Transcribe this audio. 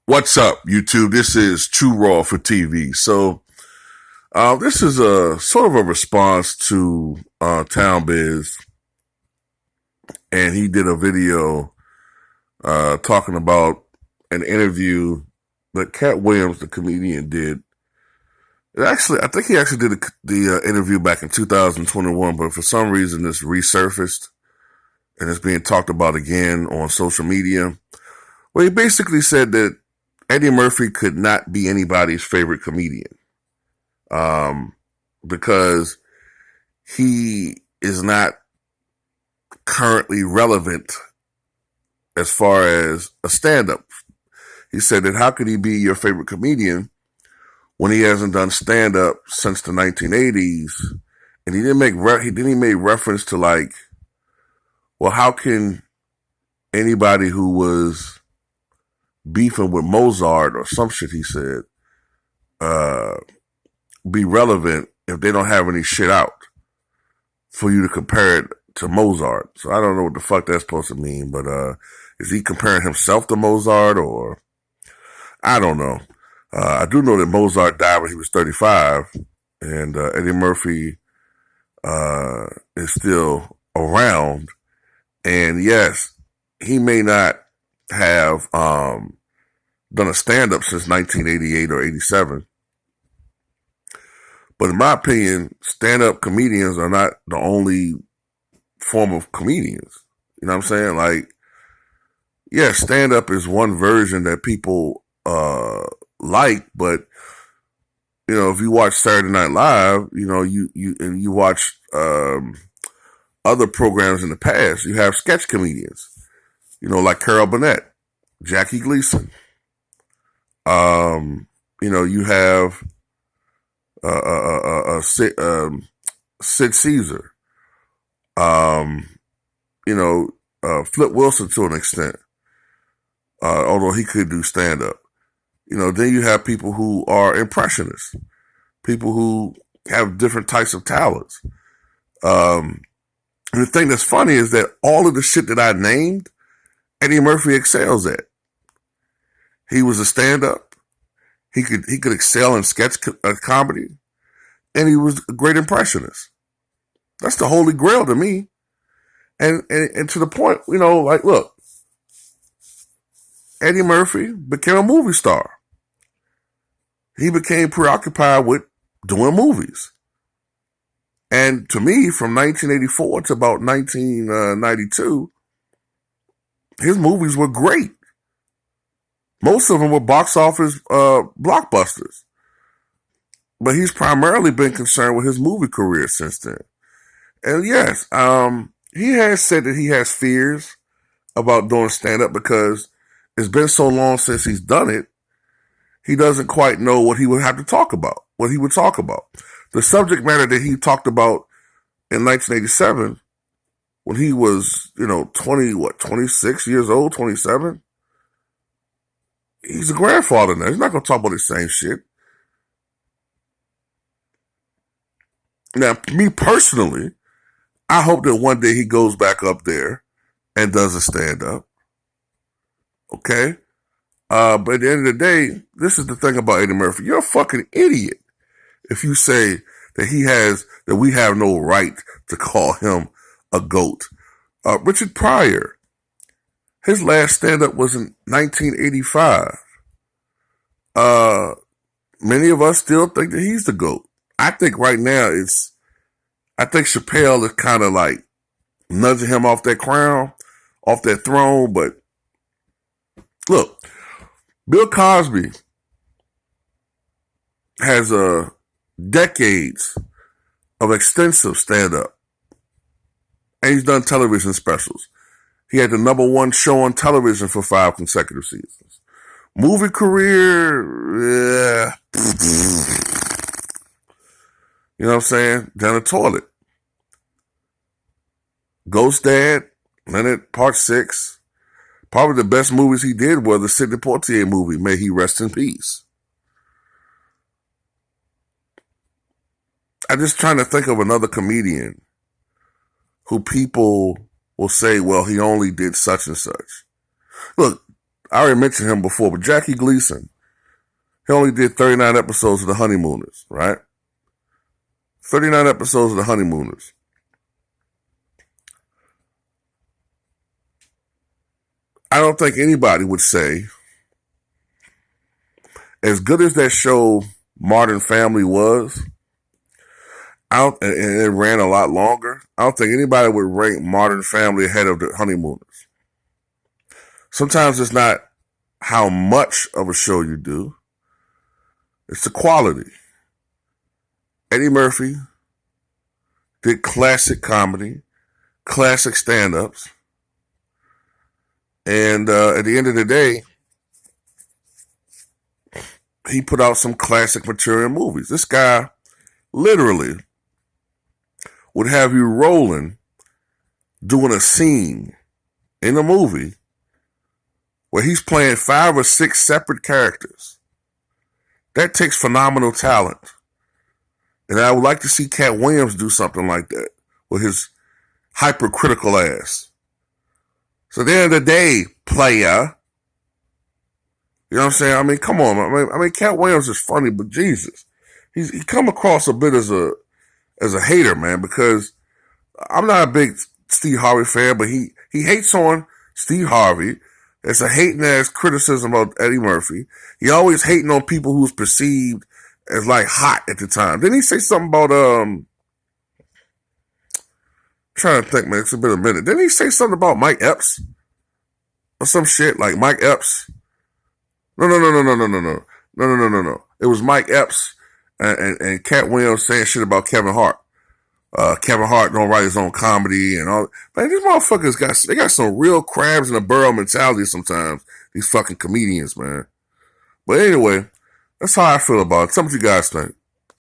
What's up, YouTube? This is True Raw for TV. This is a sort of a response to Town Biz, and he did a video talking about an interview that Katt Williams, the comedian, did. I think he actually did the interview back in 2021, but for some reason it's resurfaced and it's being talked about again on social media. Well, he basically said that Eddie Murphy could not be anybody's favorite comedian because he is not currently relevant as far as a stand-up. He said that how could he be your favorite comedian when he hasn't done stand-up since the 1980s? And he didn't make reference to like, well, how can anybody who was beefing with Mozart or some shit he said be relevant if they don't have any shit out for you to compare it to Mozart. So I don't know what the fuck that's supposed to mean, but is he comparing himself to Mozart, or I don't know. I do know that Mozart died when he was 35, and Eddie Murphy is still around. And yes, he may not have done a stand-up since 1988 or 87. But in my opinion, stand-up comedians are not the only form of comedians. You know what I'm saying? Like, yeah, stand-up is one version that people like, but you know, if you watch Saturday Night Live, you know, you watch other programs in the past, you have sketch comedians, you know, like Carol Burnett, Jackie Gleason. You know, you have Sid Caesar. You know, Flip Wilson to an extent, although he could do stand-up. You know, then you have people who are impressionists, people who have different types of talents. And the thing that's funny is that all of the shit that I named, Eddie Murphy excels at. He was a stand-up. He could excel in sketch comedy, and he was a great impressionist. That's the holy grail to me. And to the point, you know, like, look, Eddie Murphy became a movie star. He became preoccupied with doing movies. And to me, from 1984 to about 1992, his movies were great. Most of them were box office blockbusters. But he's primarily been concerned with his movie career since then. And yes, he has said that he has fears about doing stand-up because it's been so long since he's done it, he doesn't quite know what he would have to talk about, what he would talk about. The subject matter that he talked about in 1987, when he was, you know, 26 years old, 27? He's a grandfather now. He's not going to talk about the same shit. Now, me personally, I hope that one day he goes back up there and does a stand-up. Okay? But at the end of the day, this is the thing about Eddie Murphy. You're a fucking idiot if you say that we have no right to call him a GOAT. Richard Pryor, his last stand-up was in 1985. Many of us still think that he's the GOAT. I think right now I think Chappelle is kind of like nudging him off that crown, off that throne. But look, Bill Cosby has decades of extensive stand-up, and he's done television specials. He had the #1 show on television for 5 consecutive seasons. Movie career, you know what I'm saying? Down the toilet. Ghost Dad, Leonard Part 6. Probably the best movies he did were the Sidney Poitier movie, May He Rest in Peace. I'm just trying to think of another comedian who people will say, well, he only did such and such. Look, I already mentioned him before, but Jackie Gleason, he only did 39 episodes of The Honeymooners, right? 39 episodes of The Honeymooners. I don't think anybody would say, as good as that show Modern Family was, and it ran a lot longer, I don't think anybody would rank Modern Family ahead of The Honeymooners. Sometimes it's not how much of a show you do, it's the quality. Eddie Murphy did classic comedy, classic stand-ups, and at the end of the day, he put out some classic material movies. This guy literally would have you rolling doing a scene in a movie where he's playing 5 or 6 separate characters. That takes phenomenal talent. And I would like to see Katt Williams do something like that with his hypercritical ass. So at the end of the day, player, you know what I'm saying? I mean, come on. I mean, Katt Williams is funny, but Jesus, he come across a bit as a hater, man, because I'm not a big Steve Harvey fan, but he hates on Steve Harvey. It's a hating ass criticism of Eddie Murphy. He always hating on people who's perceived as like hot at the time. Didn't he say something about trying to think, man, it's been a minute. Didn't he say something about Mike Epps or some shit like Mike Epps? No. It was Mike Epps and Katt Williams saying shit about Kevin Hart. Kevin Hart don't write his own comedy and all. Man, these motherfuckers got some real crabs in a barrel mentality sometimes. These fucking comedians, man. But anyway, that's how I feel about it. Tell me what you guys think.